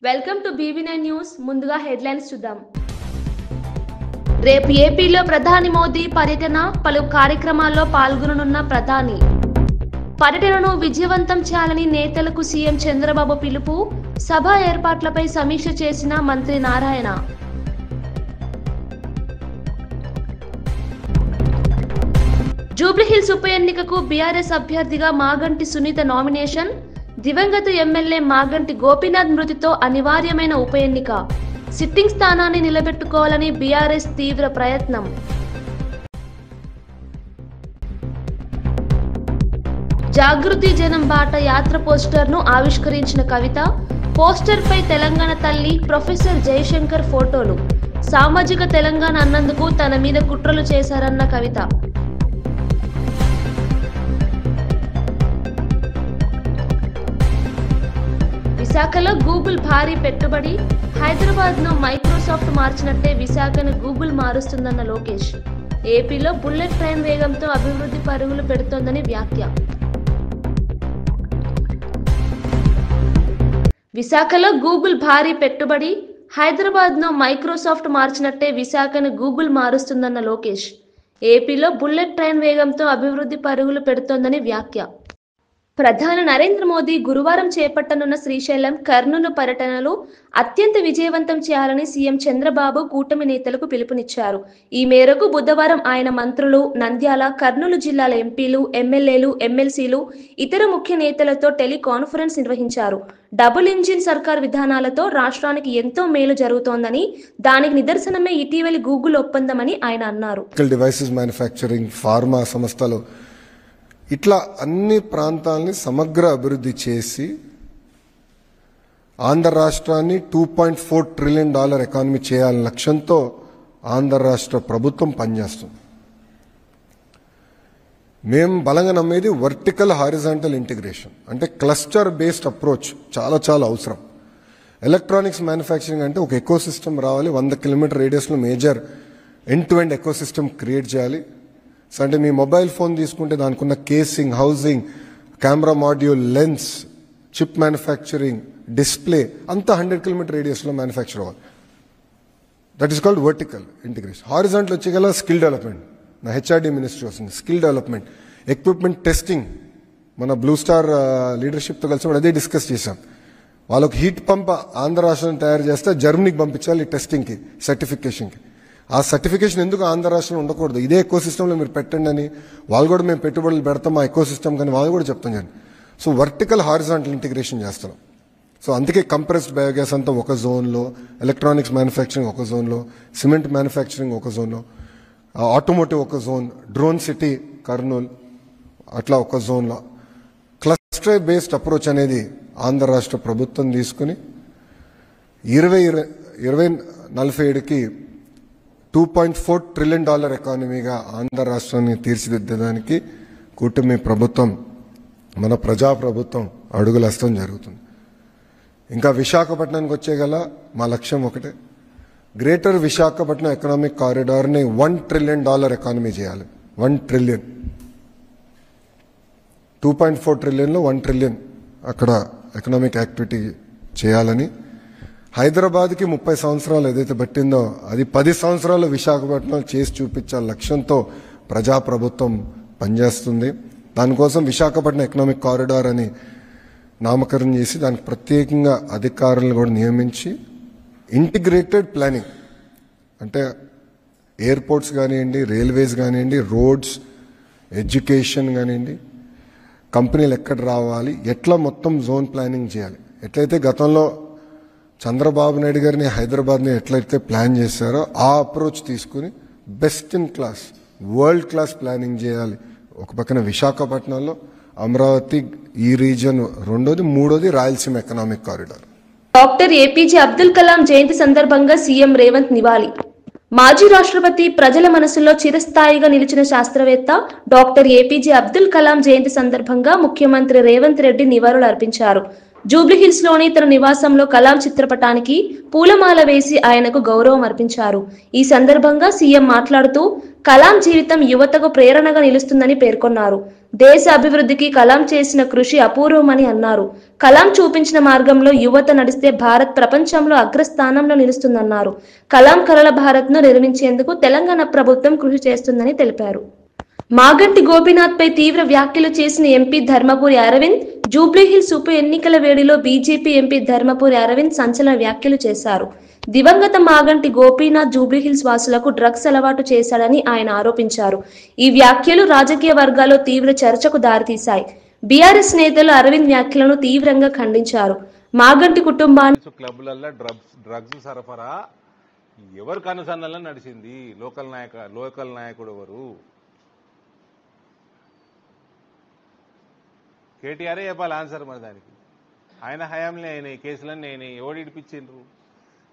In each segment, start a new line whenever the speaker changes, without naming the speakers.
Welcome to BB9 news. ముందుగా headlines చూద్దాం. రేపు ఏపీలో ప్రధాని మోదీ పర్యటన, పలు కార్యక్రమాల్లో పాల్గొననున్న ప్రధాని. పర్యటనను విజయవంతం చేయాలని నేతలకు సీఎం చంద్రబాబు పిలుపు. సభ ఏర్పాట్లపై సమీక్ష చేసిన మంత్రి నారాయణ. జూబ్లీహిల్స్ ఉప ఎన్నికకు బీఆర్ఎస్ అభ్యర్థిగా మాగంటి సునీత నామినేషన్. దివంగత ఎమ్మెల్యే మాగంటి గోపీనాథ్ మృతితో అనివార్యమైన ఉప ఎన్నిక. సిట్టింగ్ స్థానాన్ని నిలబెట్టుకోవాలని బీఆర్ఎస్ తీవ్ర ప్రయత్నం. జాగృతి జనం బాట యాత్ర పోస్టర్ను ఆవిష్కరించిన కవిత. పోస్టర్పై తెలంగాణ తల్లి ప్రొఫెసర్ జయశంకర్ ఫోటోలు. సామాజిక తెలంగాణ అన్నందుకు తన మీద కుట్రలు చేశారన్న కవిత. విశాఖలో గూగుల్ భారీ పెట్టుబడి. హైదరాబాద్ను మైక్రోసాఫ్ట్ మార్చినట్టే విశాఖను గూగుల్ మారుస్తుందన్న లోకేష్. ఏపీలో బుల్లెట్ ట్రైన్ వేగంతో అభివృద్ధి పరుగులు పెడుతోందని వ్యాఖ్య. విశాఖలో గూగుల్ భారీ పెట్టుబడి. హైదరాబాద్ను మైక్రోసాఫ్ట్ మార్చినట్టే విశాఖను గూగుల్ మారుస్తుందన్న లోకేష్. ఏపీలో బుల్లెట్ ట్రైన్ వేగంతో అభివృద్ధి పరుగులు పెడుతోందని వ్యాఖ్య. ప్రధాని నరేంద్ర మోదీ గురువారం చేపట్టనున్న శ్రీశైలం, కర్నూలు పర్యటనలు అత్యంత విజయవంతం చేయాలని సీఎం చంద్రబాబు కూటమి నేతలకు పిలుపునిచ్చారు. ఈ మేరకు బుధవారం ఆయన మంత్రులు, నంద్యాల, కర్నూలు జిల్లాల ఎంపీలు, ఎమ్మెల్యేలు, ఎమ్మెల్సీలు, ఇతర ముఖ్య నేతలతో టెలికాన్ఫరెన్స్ నిర్వహించారు. డబుల్ ఇంజిన్ సర్కార్ విధానాలతో రాష్ట్రానికి ఎంతో మేలు జరుగుతోందని, దానికి నిదర్శనమే ఇటీవలి గూగుల్ ఒప్పందమని ఆయన అన్నారు.
డివైసెస్ మ్యానుఫ్యాక్చరింగ్, ఫార్మా సంస్థలు ఇట్లా అన్ని ప్రాంతాలని సమగ్ర అభివృద్ధి చేసి ఆంధ్ర రాష్ట్రాన్ని $2.4 ట్రిలియన్ ఎకానమీ చేయాలనే లక్ష్యంతో ఆంధ్ర రాష్ట్ర ప్రభుత్వం పనిచేస్తుంది. మేము బలంగా నమ్మేది వర్టికల్ హారిజాంటల్ ఇంటిగ్రేషన్, అంటే క్లస్టర్ బేస్డ్ అప్రోచ్ చాలా చాలా అవసరం. ఎలక్ట్రానిక్స్ మ్యానుఫ్యాక్చరింగ్ అంటే ఒక ఎకో సిస్టమ్ రావాలి. 100 కిలోమీటర్ రేడియస్లో major end to end ecosystem create చేయాలి. సో అంటే మీ మొబైల్ ఫోన్ తీసుకుంటే దానికి ఉన్న casing, housing, camera module, lens, chip manufacturing, display అంతా 100 కిలోమీటర్ రేడియస్లో మ్యానుఫ్యాక్చర్ అవ్వాలి. That is called vertical integration. Horizontal వచ్చేగల స్కిల్ డెవలప్మెంట్. నా HRD మినిస్ట్రీ వస్తుంది. Skill development, equipment testing. మన బ్లూ స్టార్ లీడర్షిప్తో కలిసి అదే డిస్కస్ చేశాం. వాళ్ళకు హీట్ పంప్ ఆంధ్ర రాష్ట్రాన్ని తయారు చేస్తే జర్మనీకి పంపించాలి టెస్టింగ్కి, సర్టిఫికేషన్కి. ఆ సర్టిఫికేషన్ ఎందుకు ఆంధ్ర రాష్ట్రంలో ఉండకూడదు? ఇదే ఎకో సిస్టంలో మీరు పెట్టండి అని వాళ్ళు కూడా మేము పెట్టుబడులు పెడతాం ఆ ఎకో సిస్టమ్ కానీ వాళ్ళు కూడా చెప్తాం కానీ. సో వర్టికల్ హారిజాంటల్ ఇంటిగ్రేషన్ చేస్తున్నాం. సో అందుకే కంప్రెస్డ్ బయోగ్యాస్ అంతా ఒక జోన్లో, ఎలక్ట్రానిక్స్ మ్యానుఫ్యాక్చరింగ్ ఒక జోన్లో, సిమెంట్ మ్యానుఫ్యాక్చరింగ్ ఒక జోన్లో, ఆటోమోటివ్ ఒక జోన్, డ్రోన్ సిటీ కర్నూలు అట్లా ఒక జోన్లో. క్లస్టర్ బేస్డ్ అప్రోచ్ అనేది ఆంధ్ర రాష్ట్ర ప్రభుత్వం తీసుకుని 2047కి $2.4 ట్రిలియన్ ఎకానమీగా ఆంధ్ర రాష్ట్రాన్ని తీర్చిదిద్దడానికి కూటమి ప్రభుత్వం, మన ప్రజాప్రభుత్వం అడుగులేస్తాం జరుగుతుంది. ఇంకా విశాఖపట్నానికి వచ్చేగల మా లక్ష్యం ఒకటే, గ్రేటర్ విశాఖపట్నం ఎకనామిక్ కారిడార్ని $1 ట్రిలియన్ ఎకానమీ చేయాలి. 1 ట్రిలియన్, 2.4 ట్రిలియన్లో 1 ట్రిలియన్ అక్కడ ఎకనామిక్ యాక్టివిటీ చేయాలని. హైదరాబాద్కి 30 సంవత్సరాలు ఏదైతే పట్టిందో అది 10 సంవత్సరాలు విశాఖపట్నం చేసి చూపించాల లక్ష్యంతో ప్రజాప్రభుత్వం పనిచేస్తుంది. దానికోసం విశాఖపట్నం ఎకనామిక్ కారిడార్ అని నామకరణం చేసి దానికి ప్రత్యేకంగా అధికారులను కూడా నియమించి ఇంటిగ్రేటెడ్ ప్లానింగ్, అంటే ఎయిర్పోర్ట్స్ కానివ్వండి, రైల్వేస్ కానివ్వండి, రోడ్స్, ఎడ్యుకేషన్ కానివ్వండి, కంపెనీలు ఎక్కడ రావాలి, ఎట్లా మొత్తం జోన్ ప్లానింగ్ చేయాలి. ఎట్లయితే గతంలో చంద్రబాబు నాయుడు గారిని హైదరాబాద్ని ఎట్లయితే ప్లాన్ చేశారో ఆ అప్రోచ్ తీసుకుని best in class, world class planning చేయాలి. ఒక పక్కన విశాఖపట్నంలో, అమరావతి ఈ రీజన్ రెండోది, మూడోది Rayalaseema economic corridor.
Doctor APJ Abdul Kalam జయంతి సందర్భంగా సీఎం రేవంత్ నివాళి. మాజీ రాష్ట్రపతి, ప్రజల మనసులో చిరస్థాయిగా నిలిచిన శాస్త్రవేత్త డాక్టర్ APJ అబ్దుల్ కలాం జయంతి సందర్భంగా ముఖ్యమంత్రి రేవంత్ రెడ్డి నివాళులు అర్పించారు. జూబ్లీహిల్స్ లోని తన నివాసంలో కలాం చిత్రపటానికి పూలమాల వేసి ఆయనకు గౌరవం అర్పించారు. ఈ సందర్భంగా సీఎం మాట్లాడుతూ కలాం జీవితం యువతకు ప్రేరణగా నిలుస్తుందని పేర్కొన్నారు. దేశ అభివృద్ధికి కలాం చేసిన కృషి అపూర్వమని అన్నారు. కలాం చూపించిన మార్గంలో యువత నడిస్తే భారత్ ప్రపంచంలో అగ్రస్థానంలో నిలుస్తుందన్నారు. కలాం కలల భారత్ను నిర్మించేందుకు తెలంగాణ ప్రభుత్వం కృషి చేస్తుందని తెలిపారు. మాగంటి గోపీనాథ్ పై తీవ్ర వ్యాఖ్యలు చేసిన ఎంపీ ధర్మపురి అరవింద్, జూబ్లీహిల్స్ ఉప ఎన్నికల వేడిలో బీజేపీ ఎంపీ ధర్మపురి అరవింద్ సంచలన వ్యాఖ్యలు చేశారు. దివంగత మాగంటి గోపీనాథ్ జూబ్లీహిల్స్ వాసులకు డ్రగ్స్ అలవాటు చేశాడని ఆయన ఆరోపించారు. ఈ వ్యాఖ్యలు రాజకీయ వర్గాల్లో తీవ్ర చర్చకు దారితీశాయి. బీఆర్ఎస్ నేతలు అరవింద్ వ్యాఖ్యలను తీవ్రంగా ఖండించారు. మాగంటి కుటుంబాన్ని
క్లబ్లలో డ్రగ్స్ సరఫరా ఎవరు కనుసన్నల్లో నడిచింది? లోకల్ నాయకుడు ఎవరు? కేటీఆరే చెప్పాలి ఆన్సర్. మరి దానికి ఆయన హయాంలో అయినాయి కేసులన్నీ అయినాయి. ఎవడు ఇడిపించిండ్రు?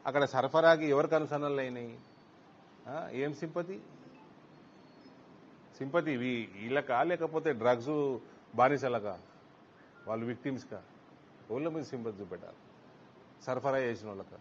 అక్కడ సరఫరాకి ఎవరు కనుసన్నలు అయినాయి? ఏం సింపతి వీళ్ళకా లేకపోతే డ్రగ్స్ బానిసలకా? వాళ్ళు విక్టిమ్స్కా? వాళ్ళ మీద సింపతి చూపెట్టాలి. సరఫరా చేసిన వాళ్ళకా?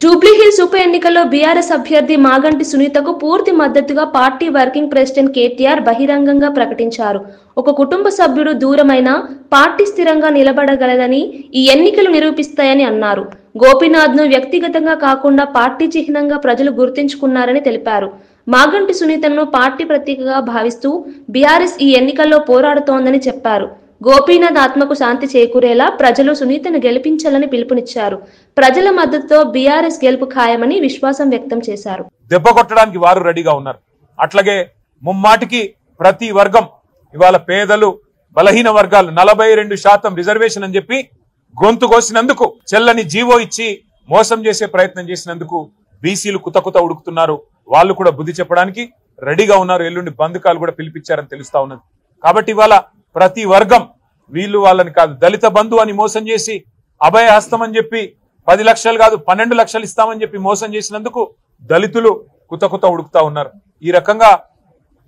జూబ్లీహిల్స్ ఉప ఎన్నికల్లో బీఆర్ఎస్ అభ్యర్థి మాగంటి సునీతకు పూర్తి మద్దతుగా పార్టీ వర్కింగ్ ప్రెసిడెంట్ కేటీఆర్ బహిరంగంగా ప్రకటించారు. ఒక కుటుంబ సభ్యుడు దూరమైన పార్టీ స్థిరంగా నిలబడగలదని ఈ ఎన్నికలు నిరూపిస్తాయని అన్నారు. గోపీనాథ్ను వ్యక్తిగతంగా కాకుండా పార్టీ చిహ్నంగా ప్రజలు గుర్తించుకున్నారని తెలిపారు. మాగంటి సునీతను పార్టీ ప్రతీకగా భావిస్తూ బీఆర్ఎస్ ఈ ఎన్నికల్లో పోరాడుతోందని చెప్పారు. గోపీనాథ్ ఆత్మకు శాంతి చేకూరేలా ప్రజలు సునీతను గెలిపించాలని పిలుపునిచ్చారు. ప్రజల మద్దతుతో బీఆర్ఎస్ గెలుపు ఖాయమని విశ్వాసం వ్యక్తం చేశారు.
దెబ్బ కొట్టడానికి వారు రెడీగా ఉన్నారు. అట్లాగే ముమ్మాటికి ప్రతి వర్గం ఇవాళ పేదలు, బలహీన వర్గాలు 42% రిజర్వేషన్ అని చెప్పి గొంతు కోసినందుకు, చెల్లని జీవో ఇచ్చి మోసం చేసే ప్రయత్నం చేసినందుకు బీసీలు కుత ఉడుకుతున్నారు. వాళ్ళు కూడా బుద్ధి చెప్పడానికి రెడీగా ఉన్నారు. ఎల్లుండి బంధుకాలు కూడా పిలిపించారని తెలుస్తా ఉన్నది. కాబట్టి ఇవాళ ప్రతి వర్గం వీళ్ళు వాళ్ళని కాదు, దళిత బంధు అని మోసం చేసి అభయ హస్తం అని చెప్పి 10 లక్షలు కాదు 12 లక్షలు ఇస్తామని చెప్పి మోసం చేసినందుకు దళితులు కుత ఉడుకుతా ఉన్నారు. ఈ రకంగా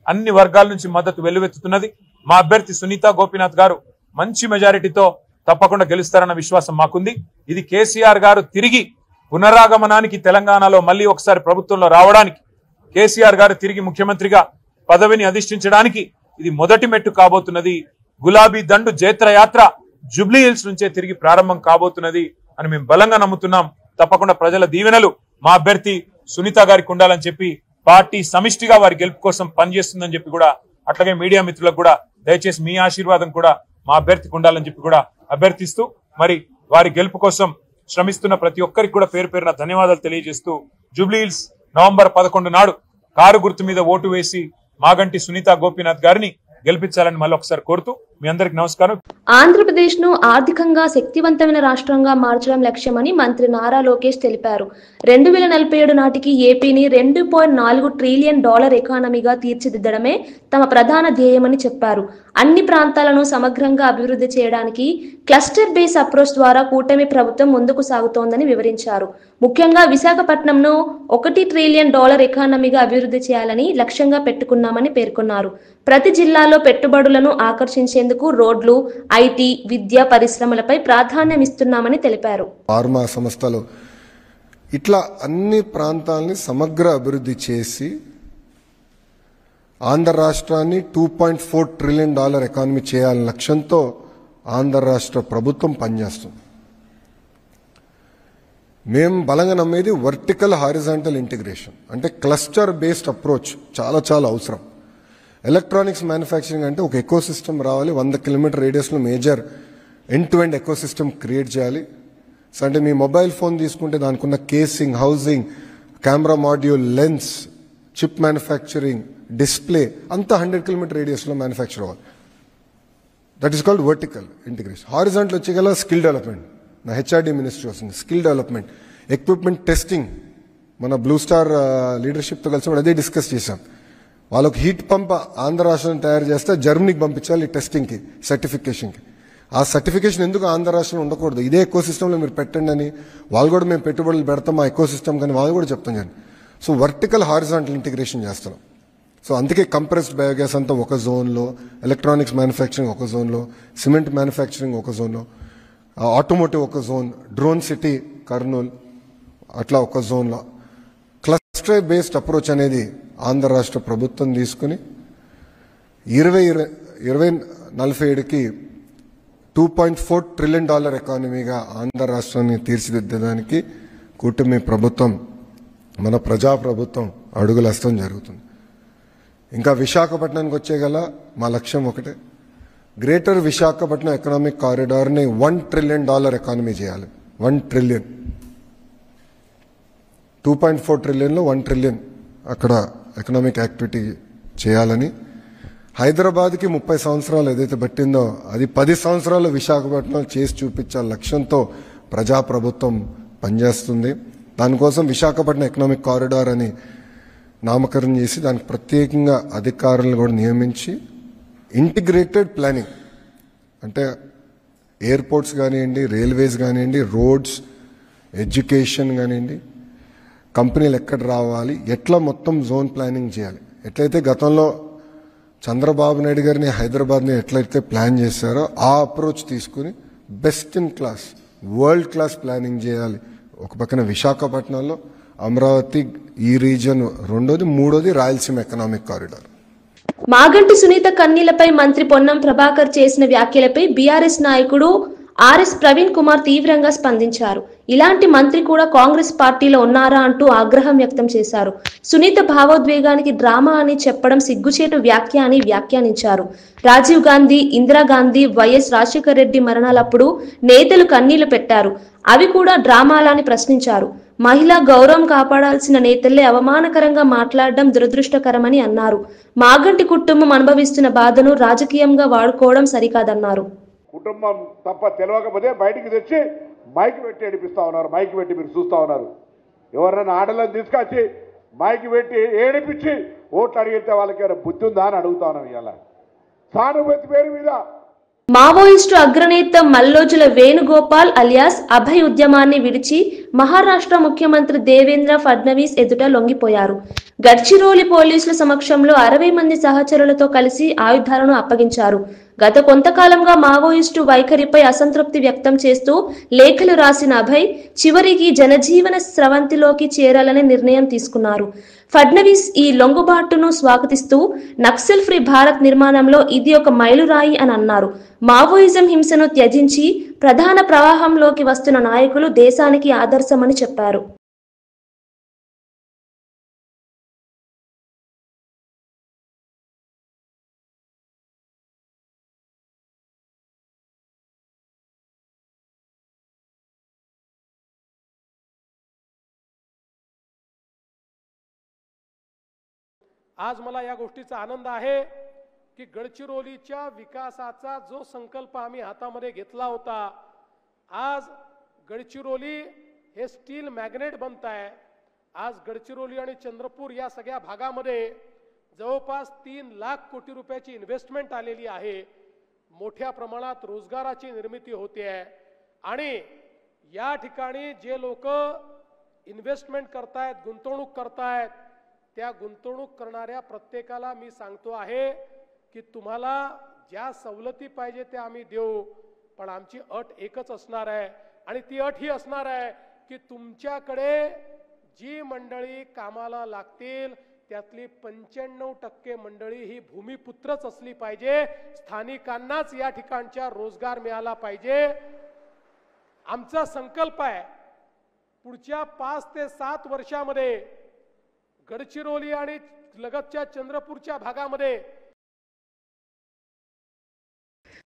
అన్ని వర్గాల నుంచి మద్దతు వెల్లువెత్తుతున్నది. మా అభ్యర్థి సునీత గోపీనాథ్ గారు మంచి మెజారిటీతో తప్పకుండా గెలుస్తారన్న విశ్వాసం మాకుంది. ఇది కేసీఆర్ గారు తిరిగి పునరాగమనానికి, తెలంగాణలో మళ్ళీ ఒకసారి ప్రభుత్వంలో రావడానికి, కేసీఆర్ గారు తిరిగి ముఖ్యమంత్రిగా పదవిని అధిష్ఠించడానికి ఇది మొదటి మెట్టు కాబోతున్నది. గులాబీ దండు జైత్రయాత్ర జూబ్లీహిల్స్ నుంచే తిరిగి ప్రారంభం కాబోతున్నది అని మేము బలంగా నమ్ముతున్నాం. తప్పకుండా ప్రజల దీవెనలు మా అభ్యర్థి సునీత గారికి ఉండాలని చెప్పి పార్టీ సమిష్టిగా వారి గెలుపు కోసం పనిచేస్తుందని చెప్పి కూడా, అట్లాగే మీడియా మిత్రులకు కూడా దయచేసి మీ ఆశీర్వాదం కూడా మా అభ్యర్థికి ఉండాలని చెప్పి కూడా అభ్యర్థిస్తూ, మరి వారి గెలుపు కోసం శ్రమిస్తున్న ప్రతి ఒక్కరికి కూడా పేరు పేరున ధన్యవాదాలు తెలియజేస్తూ, జూబ్లీహిల్స్ నవంబర్ 11 నాడు కారు గుర్తు మీద ఓటు వేసి మాగంటి సునీత గోపీనాథ్ గారిని గెలిపించాలని మళ్ళీ ఒకసారి కోరుతూ మీ అందరికి నమస్కారం.
ఆంధ్రప్రదేశ్ ను ఆర్థికంగా శక్తివంతమైన రాష్ట్రంగా మార్చడం లక్ష్యమని మంత్రి నారా లోకేష్ తెలిపారు. 2047 నాటికి ఏపీని $2.4 ట్రిలియన్ ఎకానమీగా తీర్చిదిద్దడమే తమ ప్రధాన ధ్యేయమని చెప్పారు. అన్ని ప్రాంతాలను సమగ్రంగా అభివృద్ధి చేయడానికి క్లస్టర్ బేస్ అప్రోచ్ ద్వారా కూటమి ప్రభుత్వం ముందుకు సాగుతోందని వివరించారు. ముఖ్యంగా విశాఖపట్నంను $1 ట్రిలియన్ ఎకానమీగా అభివృద్ధి చేయాలని లక్ష్యంగా పెట్టుకున్నామని పేర్కొన్నారు. ప్రతి జిల్లాలో పెట్టుబడులను ఆకర్షించేందుకు రోడ్లు, ఐటీ, విద్య, పరిశ్రమలపై ప్రాధాన్యం ఇస్తున్నామని తెలిపారు.
ఫార్మా సంస్థలు ఇట్లా అన్ని ప్రాంతాలని సమగ్ర అభివృద్ధి చేసి ఆంధ్ర రాష్ట్రాన్ని $2.4 ట్రిలియన్ ఎకానమీ చేయాలనే లక్ష్యంతో ఆంధ్ర రాష్ట్ర ప్రభుత్వం పనిచేస్తుంది. మేము బలంగా నమ్మేది వర్టికల్ హారిజాంటల్ ఇంటిగ్రేషన్, అంటే క్లస్టర్ బేస్డ్ అప్రోచ్ చాలా అవసరం. ఎలక్ట్రానిక్స్ మ్యానుఫ్యాక్చరింగ్ అంటే ఒక ఎకో సిస్టమ్ రావాలి. 100 కిలోమీటర్ రేడియస్లో major end to end ecosystem create చేయాలి. సో అంటే మీ మొబైల్ ఫోన్ తీసుకుంటే దానికి ఉన్న casing, housing, camera module, lens, chip manufacturing, display అంతా 100 కిలోమీటర్ రేడియస్లో మ్యానుఫ్యాక్చర్ అవ్వాలి. That is called vertical integration. Horizontal వచ్చేగల స్కిల్ డెవలప్మెంట్, నా హెచ్ఆర్డీ మినిస్ట్రీ వస్తుంది. స్కిల్ డెవలప్మెంట్, ఎక్విప్మెంట్ టెస్టింగ్, మన బ్లూ స్టార్ లీడర్షిప్తో కలిసి అదే డిస్కస్ చేశాం. వాళ్ళకు హీట్ పంప్ ఆంధ్ర రాష్ట్రం తయారు చేస్తే జర్మనీకి పంపించాలి టెస్టింగ్కి, సర్టిఫికేషన్కి. ఆ సర్టిఫికేషన్ ఎందుకు ఆంధ్ర రాష్ట్రంలో ఉండకూడదు, ఇదే ఎకో సిస్టంలో మీరు పెట్టండి అని వాళ్ళు కూడా మేము పెట్టుబడులు పెడతాం ఆ ఎకో సిస్టమ్ కానీ వాళ్ళు కూడా చెప్తాం కానీ. సో వర్టికల్ హారిజాంటల్ ఇంటిగ్రేషన్ చేస్తున్నాం. సో అందుకే కంప్రెస్డ్ బయోగ్యాస్ అంతా ఒక జోన్లో, ఎలక్ట్రానిక్స్ మ్యానుఫ్యాక్చరింగ్ ఒక జోన్లో, సిమెంట్ మ్యానుఫ్యాక్చరింగ్ ఒక జోన్లో, ఆటోమోటివ్ ఒక జోన్, డ్రోన్ సిటీ కర్నూలు అట్లా ఒక జోన్లో. క్లస్టర్ బేస్డ్ అప్రోచ్ అనేది ఆంధ్ర రాష్ట్ర ప్రభుత్వం తీసుకుని 2047కి $2.4 ట్రిలియన్ ఎకానమీగా ఆంధ్ర రాష్ట్రాన్ని తీర్చిదిద్దడానికి కూటమి ప్రభుత్వం, మన ప్రజాప్రభుత్వం అడుగులేస్తడం జరుగుతుంది. ఇంకా విశాఖపట్నానికి వచ్చేగల మా లక్ష్యం ఒకటే, గ్రేటర్ విశాఖపట్నం ఎకనామిక్ కారిడార్ని $1 ట్రిలియన్ ఎకానమీ చేయాలి. 1 ట్రిలియన్, 2.4 ట్రిలియన్లో 1 ట్రిలియన్ అక్కడ ఎకనామిక్ యాక్టివిటీ చేయాలని. హైదరాబాద్కి 30 సంవత్సరాలు ఏదైతే పట్టిందో అది 10 సంవత్సరాలు విశాఖపట్నం చేసి చూపించాల లక్ష్యంతో ప్రజాప్రభుత్వం పనిచేస్తుంది. దానికోసం విశాఖపట్నం ఎకనామిక్ కారిడార్ అని నామకరణం చేసి దానికి ప్రత్యేకంగా అధికారులను కూడా నియమించి ఇంటిగ్రేటెడ్ ప్లానింగ్, అంటే ఎయిర్పోర్ట్స్ కానివ్వండి, రైల్వేస్ కానివ్వండి, రోడ్స్, ఎడ్యుకేషన్ కానివ్వండి, కంపెనీలు ఎక్కడ రావాలి, ఎట్లా మొత్తం జోన్ ప్లానింగ్ చేయాలి. ఎట్లయితే గతంలో చంద్రబాబు నాయుడు గారిని హైదరాబాద్ని ఎట్లయితే ప్లాన్ చేశారో ఆ అప్రోచ్ తీసుకుని best in class, world class planning చేయాలి. ఒక పక్కన విశాఖపట్నంలో, అమరావతి ఈ రీజన్ రెండోది, మూడోది రాయలసీమ ఎకనామిక్ కారిడార్.
మాగంటి సునీత కన్నీలపై మంత్రి పొన్నం ప్రభాకర్ చేసిన వ్యాఖ్యలపై బీఆర్ఎస్ నాయకుడు ఆర్ఎస్ ప్రవీణ్ కుమార్ తీవ్రంగా స్పందించారు. ఇలాంటి మంత్రి కూడా కాంగ్రెస్ పార్టీలో ఉన్నారా అంటూ ఆగ్రహం వ్యక్తం చేశారు. సునీత భావోద్వేగానికి డ్రామా అని చెప్పడం సిగ్గుచేటు వ్యాఖ్య అని వ్యాఖ్యానించారు. రాజీవ్ గాంధీ, ఇందిరాగాంధీ, వైఎస్ రాజశేఖర రెడ్డి మరణాలప్పుడు నేతలు కన్నీళ్లు పెట్టారు, అవి కూడా డ్రామాలని ప్రశ్నించారు. మహిళా గౌరవం కాపాడాల్సిన నేతలే అవమానకరంగా మాట్లాడడం దురదృష్టకరమని అన్నారు. మాగంటి కుటుంబం అనుభవిస్తున్న బాధను రాజకీయంగా వాడుకోవడం సరికాదన్నారు.
కుటుంబం తప్ప తెలియకపోతే బయటికి తెచ్చి మైక్ పెట్టి ఏడిపిస్తా ఉన్నారు. మైక్ పెట్టి మీరు చూస్తూ ఉన్నారు. ఎవరైనా ఆడలను తీసుకొచ్చి మైక్ పెట్టి ఏడిపించి ఓట్లు అడిగితే వాళ్ళకి ఏమైనా బుద్ధి ఉందా అని అడుగుతా ఉన్నాం. ఇలా సానుభూతి పేరు మీద
మావోయిస్టు అగ్రనేత మల్లోజుల వేణుగోపాల్ అలియాస్ అభయ్ ఉద్యమాన్ని విడిచి మహారాష్ట్ర ముఖ్యమంత్రి దేవేంద్ర ఫడ్నవీస్ ఎదుట లొంగిపోయారు. గడ్చిరోలి పోలీసుల సమక్షంలో 60 మంది సహచరులతో కలిసి ఆయుధాలను అప్పగించారు. గత కొంతకాలంగా మావోయిస్టు వైఖరిపై అసంతృప్తి వ్యక్తం చేస్తూ లేఖలు రాసిన అభయ్ చివరికి జనజీవన స్రవంతిలోకి చేరాలనే నిర్ణయం తీసుకున్నారు. ఫడ్నవీస్ ఈ లొంగుబాటును స్వాగతిస్తూ నక్సల్ ఫ్రీ భారత్ నిర్మాణంలో ఇది ఒక మైలురాయి అని అన్నారు. మావోయిజం హింసను త్యజించి ప్రధాన ప్రవాహంలోకి వస్తున్న నాయకులు దేశానికి ఆదర్శమని చెప్పారు.
आज मला या गोष्टीचा आनंद आहे की गडचिरोलीच्या विकासाचा जो संकल्प आम्ही हातामध्ये घेतला होता, आज गडचिरोली हे स्टील मॅग्नेट बनत आहे. आज गडचिरोली आणि चंद्रपूर या सगळ्या भागामध्ये जवळपास 3 लाख कोटी रुपयाची इन्व्हेस्टमेंट आलेली आहे. मोठ्या प्रमाणात रोजगाराची निर्मिती होते आहे आणि या ठिकाणी जे लोक इन्व्हेस्टमेंट करतायत, गुंतवणूक करतायत, त्या गुंतवणूक करणाऱ्या प्रत्येकाला मी सांगतो आहे की तुम्हाला ज्या सवलती पाहिजे त्या आम्ही देऊ, पण आमची अट एकच असणार आहे आणि ती अट ही असणार आहे की तुमच्याकडे जी मंडळी कामाला लागतील त्यातली 95% मंडळी ही भूमिपुत्रच असली पाहिजे. स्थानिकांनाच या ठिकाणचा रोजगार मिळाला पाहिजे. आमचा संकल्प आहे पुढच्या 5 ते 7 वर्षामध्ये गडचिरोली आणि लगतच्या चंद्रपूरच्या भागामध्ये.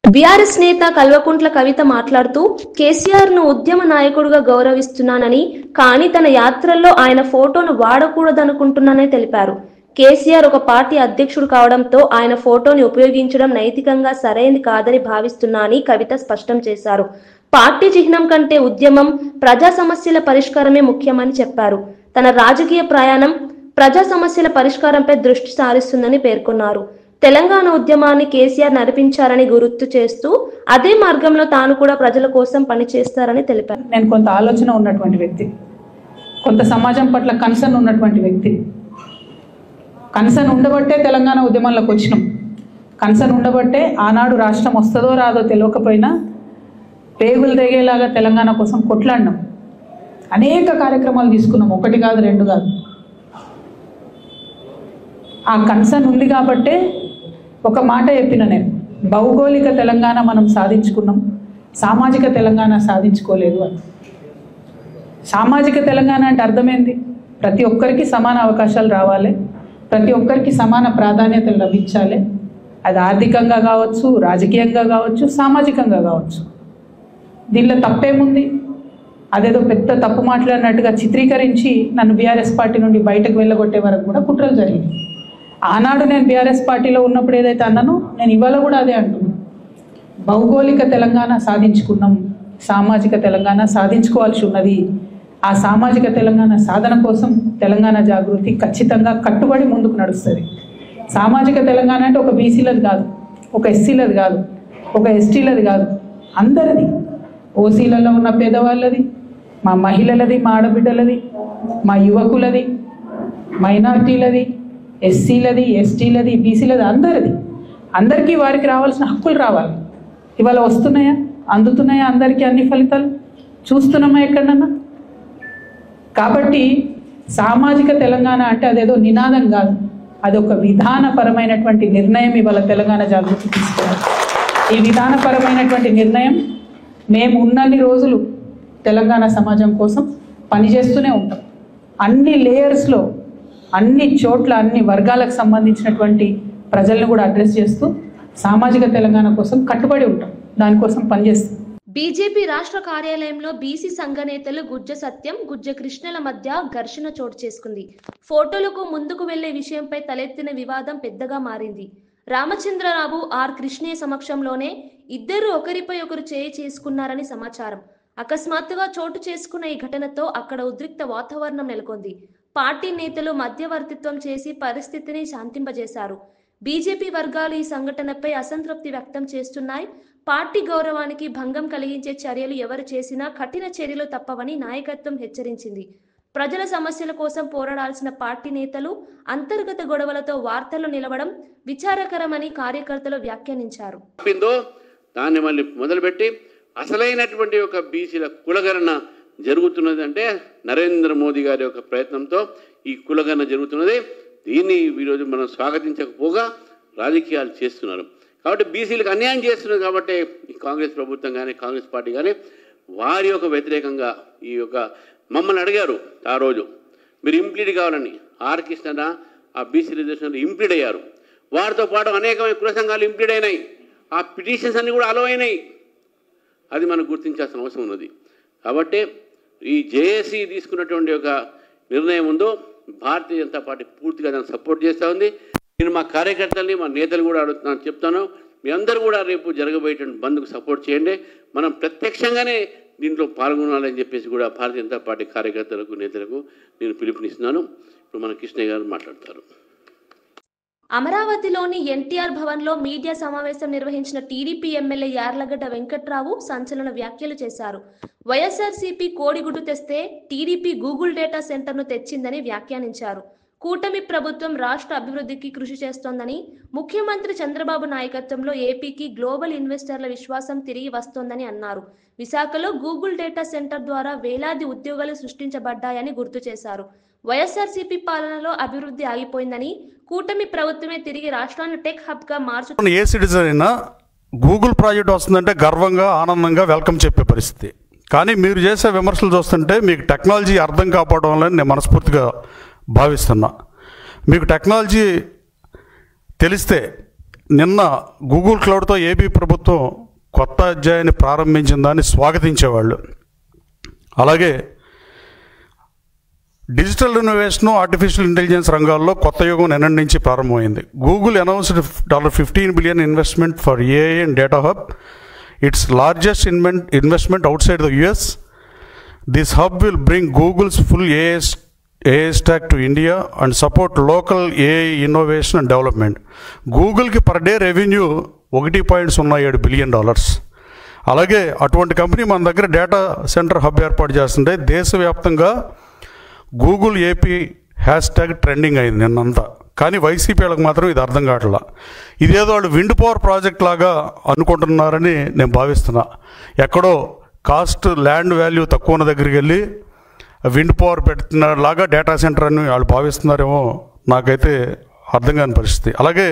బీఆర్ఎస్ నేత కల్వకుంట్ల కవిత మాట్లాడుతూ కేసీఆర్ ను ఉద్యమ నాయకుడిగా గౌరవిస్తున్నానని, కానీ తన యాత్రల్లో ఆయన ఫోటోను వాడకూడదనుకుంటున్నానని తెలిపారు. కేసీఆర్ ఒక పార్టీ అధ్యక్షుడు కావడంతో ఆయన ఫోటోని ఉపయోగించడం నైతికంగా సరైనది కాదని భావిస్తున్నా అని కవిత స్పష్టం చేశారు. పార్టీ చిహ్నం కంటే ఉద్యమం, ప్రజా సమస్యల పరిష్కారమే ముఖ్యమని చెప్పారు. తన రాజకీయ ప్రయాణం ప్రజా సమస్యల పరిష్కారంపై దృష్టి సారిస్తుందని పేర్కొన్నారు. తెలంగాణ ఉద్యమాన్ని కేసీఆర్ నడిపించారని గుర్తు చేస్తూ అదే మార్గంలో తాను కూడా ప్రజల కోసం పనిచేస్తారని తెలిపారు.
నేను కొంత ఆలోచన ఉన్నటువంటి వ్యక్తి, కొంత సమాజం పట్ల కన్సర్న్ ఉన్నటువంటి వ్యక్తి. కన్సర్న్ ఉండబట్టే తెలంగాణ ఉద్యమంలోకి వచ్చినాం. కన్సర్న్ ఉండబట్టే ఆనాడు రాష్ట్రం వస్తుందో రాదో తెలియకపోయినా పేగులు తెగేలాగా తెలంగాణ కోసం కొట్లాడినాం. అనేక కార్యక్రమాలు తీసుకున్నాం, 1 కాదు 2 కాదు. ఆ కన్సర్న్ ఉంది కాబట్టే ఒక మాట చెప్పిన నేను, భౌగోళిక తెలంగాణ మనం సాధించుకున్నాం, సామాజిక తెలంగాణ సాధించుకోలేదు అని. సామాజిక తెలంగాణ అంటే అర్థమైంది, ప్రతి ఒక్కరికి సమాన అవకాశాలు రావాలి, ప్రతి ఒక్కరికి సమాన ప్రాధాన్యతలు లభించాలి. అది ఆర్థికంగా కావచ్చు, రాజకీయంగా కావచ్చు, సామాజికంగా కావచ్చు. దీనిలో తప్పేముంది? అదేదో పెద్ద తప్పు మాట్లాడినట్టుగా చిత్రీకరించి నన్ను బీఆర్ఎస్ పార్టీ నుండి బయటకు వెళ్ళగొట్టే వరకు కూడా కుట్రలు జరిగింది. ఆనాడు నేను బీఆర్ఎస్ పార్టీలో ఉన్నప్పుడు ఏదైతే అన్నానో నేను ఇవాళ కూడా అదే అంటున్నాను. భౌగోళిక తెలంగాణ సాధించుకున్నాం, సామాజిక తెలంగాణ సాధించుకోవాల్సి ఉన్నది. ఆ సామాజిక తెలంగాణ సాధన కోసం తెలంగాణ జాగృతి ఖచ్చితంగా కట్టుబడి ముందుకు నడుస్తుంది. సామాజిక తెలంగాణ అంటే ఒక బీసీలది కాదు, ఒక ఎస్సీలది కాదు, ఒక ఎస్టీలది కాదు, అందరిది. ఓసీలలో ఉన్న పేదవాళ్ళది, మా మహిళలది, మా ఆడబిడ్డలది, మా యువకులది, మైనార్టీలది, ఎస్సీలది, ఎస్టీలది, బీసీలది, అందరిది. అందరికీ వారికి రావాల్సిన హక్కులు రావాలి. ఇవాళ వస్తున్నాయా, అందుతున్నాయా అందరికీ అన్ని ఫలితాలు? చూస్తున్నామా ఎక్కడన్నా? కాబట్టి సామాజిక తెలంగాణ అంటే అదేదో నినాదం కాదు, అదొక విధానపరమైనటువంటి నిర్ణయం ఇవాళ తెలంగాణ జాగృతి తీసుకోవాలి. ఈ విధానపరమైనటువంటి నిర్ణయం మేము ఉన్నన్ని రోజులు తెలంగాణ సమాజం కోసం పనిచేస్తూనే ఉంటాం. అన్ని లేయర్స్లో, అన్ని చోట్ల, అన్ని వర్గాలకు సంబంధించినటువంటి ప్రజలను కూడా అడ్రస్ చేస్తూ సామాజిక తెలంగాణ కోసం కట్టుబడి ఉంటాం, దానికోసం పనిచేస్తాం.
బీజేపీ రాష్ట్ర కార్యాలయంలో బీసీ సంఘ నేతలు గుజ్జ సత్యం, గుజ్జ కృష్ణల మధ్య ఘర్షణ చోటు చేసుకుంది. ఫోటోలకు ముందుకు వెళ్లే విషయంపై తలెత్తిన వివాదం పెద్దగా మారింది. రామచంద్రరావు, ఆర్ కృష్ణయ్య సమక్షంలోనే ఇద్దరు ఒకరిపై ఒకరు చేయి చేసుకున్నారని సమాచారం. అకస్మాత్తుగా చోటు చేసుకున్న ఈ ఘటనతో అక్కడ ఉద్రిక్త వాతావరణం నెలకొంది. పార్టీ నేతలు మధ్యవర్తిత్వం చేసి పరిస్థితిని శాంతింపజేశారు. బీజేపీ వర్గాలు ఈ సంఘటనపై అసంతృప్తి వ్యక్తం చేస్తున్నాయి. పార్టీ గౌరవానికి భంగం కలిగించే చర్యలు ఎవరు చేసినా కఠిన చర్యలు తప్పవని నాయకత్వం హెచ్చరించింది. ప్రజల సమస్యల కోసం పోరాడాల్సిన పార్టీ నేతలు అంతర్గత గొడవలతో వార్తల్లో నిలవడం విచారకరమని కార్యకర్తలు వ్యాఖ్యానించారు.
దాన్ని మళ్ళీ మొదలుపెట్టి అసలైనటువంటి ఒక బీసీల కులగణన జరుగుతున్నది అంటే నరేంద్ర మోదీ గారి యొక్క ప్రయత్నంతో ఈ కులగణన జరుగుతున్నది. దీన్ని ఈరోజు మనం స్వాగతించకపోగా రాజకీయాలు చేస్తున్నారు. కాబట్టి బీసీలకు అన్యాయం చేస్తున్నారు. కాబట్టి ఈ కాంగ్రెస్ ప్రభుత్వం కానీ కాంగ్రెస్ పార్టీ కానీ వారి యొక్క వ్యతిరేకంగా ఈ యొక్క మమ్మల్ని అడిగారు ఆ రోజు, మీరు ఇంప్లీడ్ కావాలని. ఆర్ కృష్ణ ఆ బీసీ రిజర్వేషన్ ఇంప్లీడ్ అయ్యారు. వారితో పాటు అనేకమైన కుల సంఘాలు ఇంప్లీడ్ అయినాయి. ఆ పిటిషన్స్ అన్నీ కూడా అలో అయినాయి. అది మనం గుర్తించాల్సిన అవసరం ఉన్నది. కాబట్టి ఈ జేఏసీ తీసుకున్నటువంటి ఒక నిర్ణయం ఉందో భారతీయ జనతా పార్టీ పూర్తిగా దాన్ని సపోర్ట్ చేస్తూ ఉంది. నేను మా కార్యకర్తల్ని, మా నేతలు కూడా అడుగుతున్నాను, చెప్తాను, మీ అందరూ కూడా రేపు జరగబోయేటువంటి బంద్కు సపోర్ట్ చేయండి. మనం ప్రత్యక్షంగానే దీంట్లో పాల్గొనాలని చెప్పేసి కూడా భారతీయ జనతా పార్టీ కార్యకర్తలకు, నేతలకు నేను పిలుపునిస్తున్నాను. ఇప్పుడు మన కృష్ణయ్య గారు మాట్లాడతారు.
అమరావతిలోని ఎన్టీఆర్ భవన్లో మీడియా సమావేశం నిర్వహించిన టీడీపీ ఎమ్మెల్యే యార్లగడ్డ వెంకట్రావు సంచలన వ్యాఖ్యలు చేశారు. వైఎస్ఆర్సీపీ కోడిగుడ్డు తెస్తే టీడీపీ గూగుల్ డేటా సెంటర్ను తెచ్చిందని వ్యాఖ్యానించారు. కూటమి ప్రభుత్వం రాష్ట్ర అభివృద్ధికి కృషి చేస్తోందని, ముఖ్యమంత్రి చంద్రబాబు నాయకత్వంలో ఏపీకి గ్లోబల్ ఇన్వెస్టర్ల విశ్వాసం తిరిగి వస్తోందని అన్నారు. విశాఖలో గూగుల్ డేటా సెంటర్ ద్వారా వేలాది ఉద్యోగాలు సృష్టించబడ్డాయని గుర్తు చేశారు. వైఎస్ఆర్సీపీ పాలనలో అభివృద్ధి ఆగిపోయిందని, కూటమి ప్రభుత్వమే తిరిగి రాష్ట్రాన్ని టెక్ హబ్ గా మార్చుతుంది.
ఏ సిటిజన్ అయినా గూగుల్ ప్రాజెక్ట్ వస్తుందంటే గర్వంగా, ఆనందంగా వెల్కమ్ చెప్పే పరిస్థితి. కానీ మీరు చేసే విమర్శలు చూస్తుంటే మీకు టెక్నాలజీ అర్థం కాకపోవడం వల్ల నేను మనస్ఫూర్తిగా భావిస్తున్నా. మీకు టెక్నాలజీ తెలిస్తే నిన్న గూగుల్ క్లౌడ్తో ఏపీ ప్రభుత్వం కొత్త అధ్యాయాన్ని ప్రారంభించిందని స్వాగతించేవాళ్ళు. అలాగే డిజిటల్ ఇన్నోవేషన్, ఆర్టిఫిషియల్ ఇంటెలిజెన్స్ రంగాల్లో కొత్త యుగం నిన్నటి నుంచి ప్రారంభమైంది. Google announced $15 billion investment for AI and data hub, it's largest investment outside the US. This hub will bring Google's full AI stack to India and support local AI innovation and development. గూగుల్కి per day revenue $1.07 billion. అలాగే అటువంటి company మన దగ్గర data centre hub ఏర్పాటు చేస్తుంటే దేశవ్యాప్తంగా Google AP hashtag trending అయింది నిన్నంతా. కానీ వైసీపీ వాళ్ళకి మాత్రం ఇది అర్థం కావట్లా. ఇదేదో వాళ్ళు విండ్ పవర్ ప్రాజెక్ట్ లాగా అనుకుంటున్నారని నేను భావిస్తున్నా. ఎక్కడో కాస్ట్, ల్యాండ్ వాల్యూ తక్కువ ఉన్న దగ్గరికి వెళ్ళి విండ్ పవర్ పెడుతున్నలాగా డేటా సెంటర్ అని వాళ్ళు భావిస్తున్నారేమో నాకైతే అర్థం కాని పరిస్థితి. అలాగే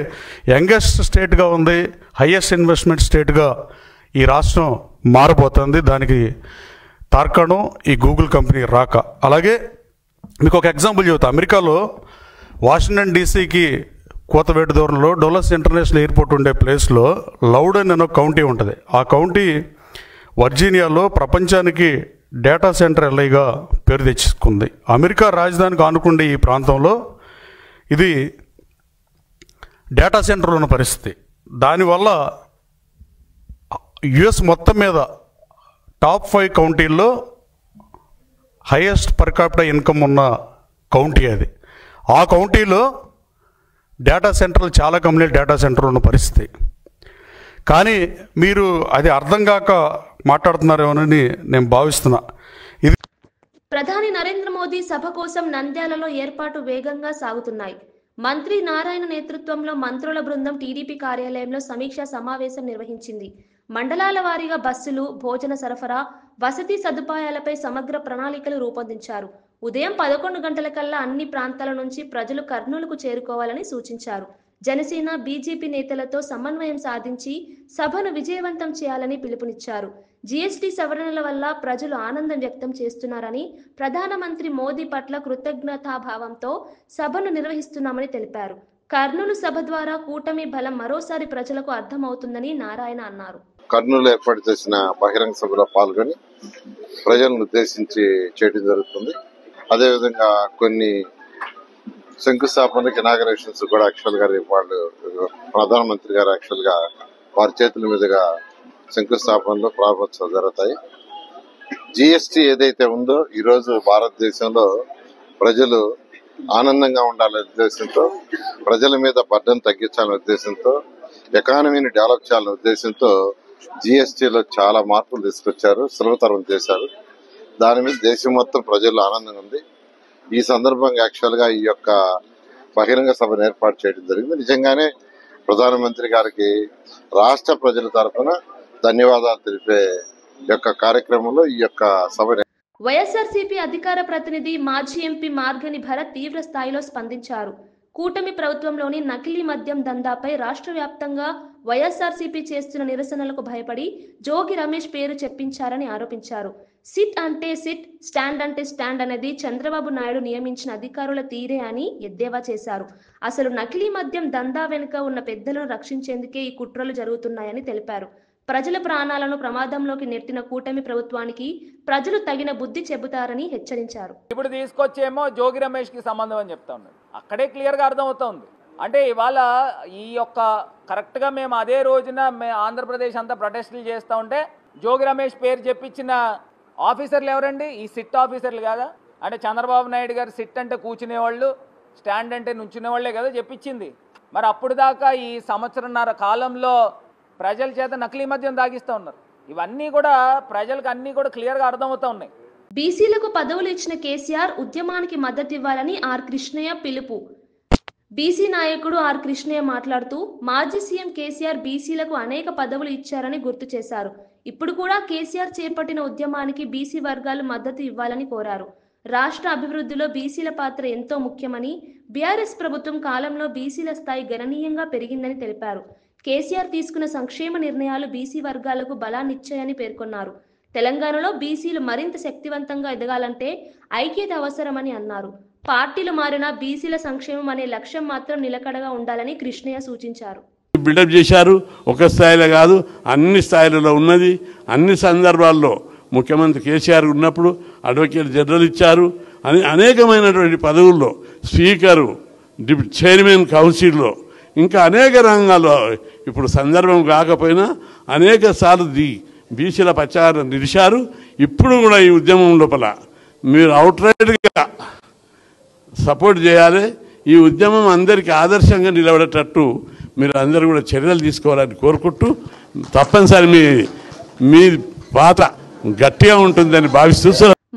యంగెస్ట్ స్టేట్గా ఉంది, హయ్యెస్ట్ ఇన్వెస్ట్మెంట్ స్టేట్గా ఈ రాష్ట్రం మారబోతుంది. దానికి తార్కాణం ఈ గూగుల్ కంపెనీ రాక. అలాగే మీకు ఒక ఎగ్జాంపుల్ చెబుతా. అమెరికాలో వాషింగ్టన్ డీసీకి కోతవేటు దూరంలో డొలస్ ఇంటర్నేషనల్ ఎయిర్పోర్ట్ ఉండే ప్లేస్లో లౌడన్ అనే కౌంటీ ఉంటుంది. ఆ కౌంటీ వర్జీనియాలో ప్రపంచానికి డేటా సెంటర్ ఎల్ఐగా పేరు తెచ్చుకుంది. అమెరికా రాజధానికి ఆనుకుండే ఈ ప్రాంతంలో ఇది డేటా సెంటర్ ఉన్న పరిస్థితి. దానివల్ల యుఎస్ మొత్తం మీద టాప్ 5 కౌంటీల్లో హైయెస్ట్ పర్ క్యాపిటల్ ఇన్కమ్ ఉన్న కౌంటీ అది. ఆ కౌంటీలో డేటా సెంటర్లు చాలా కంపెనీలు డేటా సెంటర్ ఉన్న పరిస్థితి. కానీ మీరు అది అర్థం కాక మాట్లాడుతున్నారేమోనని నేను భావిస్తున్నా. ఇది
ప్రధాని నరేంద్ర మోదీ సభ కోసం నంద్యాలలో ఏర్పాటు వేగంగా సాగుతున్నాయి. మంత్రి నారాయణ నేతృత్వంలో మంత్రుల బృందం టీడీపీ కార్యాలయంలో సమీక్షా సమావేశం నిర్వహించింది. మండలాల వారీగా బస్సులు, భోజన సరఫరా, వసతి సదుపాయాలపై సమగ్ర ప్రణాళికలు రూపొందించారు. ఉదయం 11 గంటలకల్లా అన్ని ప్రాంతాల నుంచి ప్రజలు కర్నూలుకు చేరుకోవాలని సూచించారు. జనసేన, బీజేపీ నేతలతో సమన్వయం సాధించి సభను విజయవంతం చేయాలని పిలుపునిచ్చారు. జీఎస్టీ సవరణల వల్ల ప్రజలు ఆనందం వ్యక్తం చేస్తున్నారని, ప్రధానమంత్రి మోదీ పట్ల కృతజ్ఞతాభావంతో సభను నిర్వహిస్తున్నామని తెలిపారు. కర్నూలు సభ ద్వారా కూటమి బలం మరోసారి ప్రజలకు అర్థమవుతుందని నారాయణ అన్నారు.
కర్నూలు ఏర్పాటు చేసిన బహిరంగ సభలో పాల్గొని ప్రజలను ఉద్దేశించి చేయడం జరుగుతుంది. అదేవిధంగా కొన్ని శంకుస్థాపనకి ఇనాగరేషన్స్ కూడా యాక్చువల్ గా వాళ్ళు ప్రధానమంత్రి గారు యాక్చువల్ గా వారి చేతుల మీదుగా శంకుస్థాపనలో ప్రారంభోత్సవాలు జరుగుతాయి. జిఎస్టీ ఏదైతే ఉందో ఈ రోజు భారతదేశంలో ప్రజలు ఆనందంగా ఉండాలనే ఉద్దేశంతో, ప్రజల మీద బర్డన్ తగ్గించాలనే ఉద్దేశంతో, ఎకానమీని డెవలప్ చేయాలనే ఉద్దేశంతో జిఎస్టీలో చాలా మార్పులు తీసుకొచ్చారు, సులభతరం చేశారు. దాని మీద దేశం మొత్తం ప్రజల్లో ఆనందంగా ఉంది. ఈ సందర్భంగా యాక్చువల్ గా ఈ యొక్క బహిరంగ సభను ఏర్పాటు చేయడం జరిగింది. నిజంగానే ప్రధానమంత్రి గారికి రాష్ట్ర ప్రజల తరఫున ధన్యవాదాలు తెలిపే యొక్క కార్యక్రమంలో ఈ యొక్క సభ.
వైఎస్ఆర్సీపీ అధికార ప్రతినిధి మాజీ ఎంపీ మార్గని భరత్ తీవ్ర స్థాయిలో స్పందించారు. కూటమి ప్రభుత్వంలోని నకిలీ మద్యం దందాపై రాష్ట్ర వ్యాప్తంగా వైఎస్ఆర్సీపీ చేస్తున్న నిరసనలకు భయపడి జోగి రమేష్ పేరు చెప్పించారని ఆరోపించారు. సిట్ అంటే సిట్, స్టాండ్ అంటే స్టాండ్ అనేది చంద్రబాబు నాయుడు నియమించిన అధికారుల తీరే అని ఎద్దేవా చేశారు. అసలు నకిలీ మద్యం దందా వెనుక ఉన్న పెద్దలను రక్షించేందుకే ఈ కుట్రలు జరుగుతున్నాయని తెలిపారు. ప్రజల ప్రాణాలను ప్రమాదంలోకి నెట్టిన కూటమి ప్రభుత్వానికి ప్రజలు తగిన బుద్ధి చెబుతారని హెచ్చరించారు.
ఇప్పుడు తీసుకొచ్చేమో జోగి రమేష్ కి సంబంధం అని చెప్తా ఉన్నాడు. అక్కడే క్లియర్ గా అర్థమవుతోంది. అంటే ఇవాళ ఈ యొక్క కరెక్ట్ గా మేము అదే రోజున ఆంధ్రప్రదేశ్ అంతా ప్రొటెస్టులు చేస్తూ ఉంటే జోగి రమేష్ పేరు చెప్పించిన ఆఫీసర్లు ఎవరండి? ఈ సిట్ ఆఫీసర్లు కాదా? అంటే చంద్రబాబు నాయుడు గారు సిట్ అంటే కూర్చునేవాళ్ళు, స్టాండ్ అంటే నుంచునేవాళ్లే కదా చెప్పించింది. మరి అప్పుడు దాకా ఈ సంవత్సరంన్నర కాలంలో ప్రజల చేత నకిలీ మద్యం తాగిస్తూ ఉన్నారు. ఇవన్నీ కూడా ప్రజలకు అన్నీ కూడా క్లియర్గా అర్థమవుతా ఉన్నాయి.
బీసీలకు పదవులు ఇచ్చిన కేసీఆర్ ఉద్యమానికి మద్దతు ఇవ్వాలని ఆర్ కృష్ణయ్య పిలుపు. బీసీ నాయకుడు ఆర్ కృష్ణయ్య మాట్లాడుతూ మాజీ సీఎం కేసీఆర్ బీసీలకు అనేక పదవులు ఇచ్చారని గుర్తు చేశారు. ఇప్పుడు కూడా కేసీఆర్ చేపట్టిన ఉద్యమానికి బీసీ వర్గాలు మద్దతు ఇవ్వాలని కోరారు. రాష్ట్ర అభివృద్ధిలో బీసీల పాత్ర ఎంతో ముఖ్యమని, బీఆర్ఎస్ ప్రభుత్వం కాలంలో బీసీల స్థాయి గణనీయంగా పెరిగిందని తెలిపారు. కేసీఆర్ తీసుకున్న సంక్షేమ నిర్ణయాలు బీసీ వర్గాలకు బలాన్నిచ్చాయని పేర్కొన్నారు. తెలంగాణలో బీసీలు మరింత శక్తివంతంగా ఎదగాలంటే ఐక్యత అవసరమని అన్నారు. పార్టీలు మారినా బీసీల సంక్షేమం అనే లక్ష్యం మాత్రం నిలకడగా ఉండాలని కృష్ణయ్య సూచించారు.
బిల్డప్ చేశారు. ఒక స్థాయిలో కాదు, అన్ని స్థాయిలలో ఉన్నది. అన్ని సందర్భాల్లో ముఖ్యమంత్రి కేసీఆర్ ఉన్నప్పుడు అడ్వకేట్ జనరల్ ఇచ్చారు. అనేకమైనటువంటి పదవుల్లో స్పీకరు, చైర్మన్ కౌన్సిల్లో, ఇంకా అనేక రంగాల్లో ఇప్పుడు సందర్భం కాకపోయినా అనేక సార్లు బీసీల ప్రచారం నిలిచారు. ఇప్పుడు కూడా ఈ ఉద్యమం లోపల మీరు అవుట్రైట్గా సపోర్ట్ చేయాలి. ఈ ఉద్యమం అందరికీ ఆదర్శంగా నిలబడేటట్టు మీరు అందరూ కూడా చర్యలు తీసుకోవాలని కోరుకుంటూ, తప్పనిసరి మీ పాత్ర గట్టిగా ఉంటుందని భావిస్తూ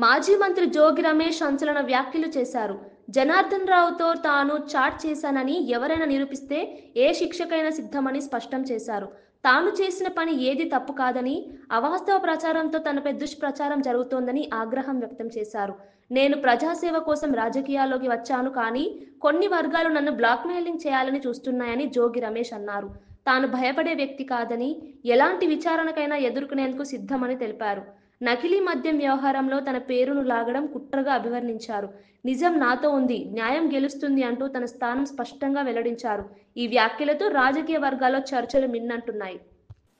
మాజీ మంత్రి జోగి రమేష్ సంచలన వ్యాఖ్యలు చేశారు. జనార్దన్ రావుతో తాను చాట్ చేశానని ఎవరైనా నిరూపిస్తే ఏ శిక్షకైనా సిద్ధమని స్పష్టం చేశారు. తాను చేసిన పని ఏది తప్పు కాదని, అవాస్తవ ప్రచారంతో తనపై దుష్ప్రచారం జరుగుతోందని ఆగ్రహం వ్యక్తం చేశారు. నేను ప్రజాసేవ కోసం రాజకీయాల్లోకి వచ్చాను, కానీ కొన్ని వర్గాలు నన్ను బ్లాక్మెయిలింగ్ చేయాలని చూస్తున్నాయని జోగి రమేష్ అన్నారు. తాను భయపడే వ్యక్తి కాదని, ఎలాంటి విచారణకైనా ఎదుర్కొనేందుకు సిద్ధమని తెలిపారు. నకిలీ మద్యం వ్యవహారంలో తన పేరును లాగడం కుట్రగా అభివర్ణించారు. నిజం నాతో ఉంది, న్యాయం గెలుస్తుంది అంటూ తన స్థానం స్పష్టంగా వెల్లడించారు. ఈ వ్యాఖ్యలతో రాజకీయ వర్గాల్లో చర్చలు మిన్నంటున్నాయి.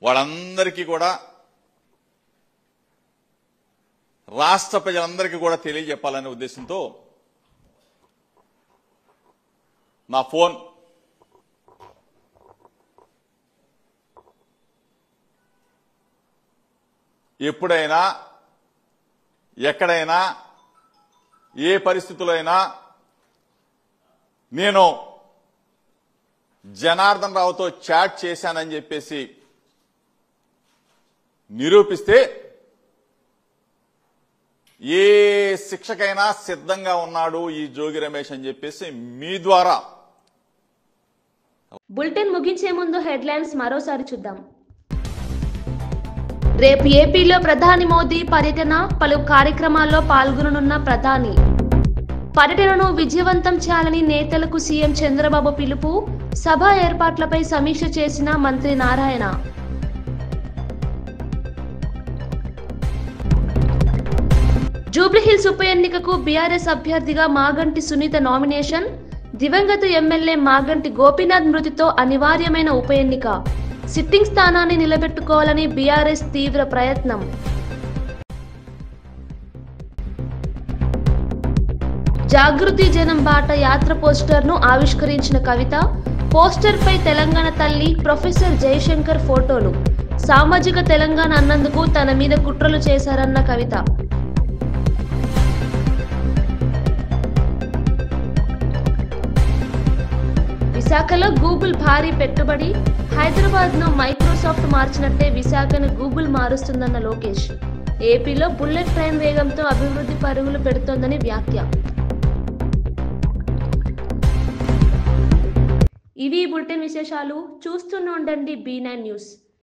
వాళ్ళందరికీ కూడా, రాష్ట్ర ప్రజలందరికీ కూడా తెలియజెప్పాలనే ఉద్దేశంతో నా ఫోన్ ఎప్పుడైనా ఎక్కడైనా ఏ పరిస్థితుల్లో అయినా నేను జనార్దన్ రావుతో చాట్ చేశానని చెప్పేసి నిరూపిస్తే ఏ శిక్షకైనా సిద్ధంగా ఉన్నాడు ఈ జోగి రమేష్ అని చెప్పేసి మీ ద్వారా.
బులెటిన్ ముగించే ముందు హెడ్లైన్స్ మరోసారి చూద్దాం. రేపు ఏపీలో ప్రధాని మోదీ పర్యటన, పలు కార్యక్రమాల్లో పాల్గొననున్న ప్రధాని. పర్యటనను విజయవంతం చేయాలని నేతలకు సీఎం చంద్రబాబు పిలుపు, సభ ఏర్పాట్లపై సమీక్ష చేసిన మంత్రి నారాయణ. జూబ్లీహిల్స్ ఉప ఎన్నికకు బీఆర్ఎస్ అభ్యర్థిగా మాగంటి సునీత నామినేషన్, దివంగత ఎమ్మెల్యే మాగంటి గోపీనాథ్ మృతితో అనివార్యమైన ఉప ఎన్నిక, సిట్టింగ్ స్థానాన్ని నిలబెట్టుకోవాలని బీఆర్ఎస్ తీవ్ర ప్రయత్నం. జాగృతి జనం బాట యాత్ర పోస్టర్ను ఆవిష్కరించిన కవిత, పోస్టర్పై తెలంగాణ తల్లి ప్రొఫెసర్ జయశంకర్ ఫోటోలు. సామాజిక తెలంగాణ అన్నందుకు తన మీద కుట్రలు చేశారన్న కవిత. విశాఖలో గూగుల్ భారీ పెట్టుబడి, హైదరాబాద్ను మైక్రోసాఫ్ట్ మార్చినట్టే విశాఖను గూగుల్ మారుస్తుందన్న లోకేష్. ఏపీలో బుల్లెట్ ట్రైన్ వేగంతో అభివృద్ధి పరుగులు పెడుతోందని వ్యాఖ్య. ఇవి బులెటిన్ విశేషాలు. చూస్తూనే ఉండండి B9 న్యూస్.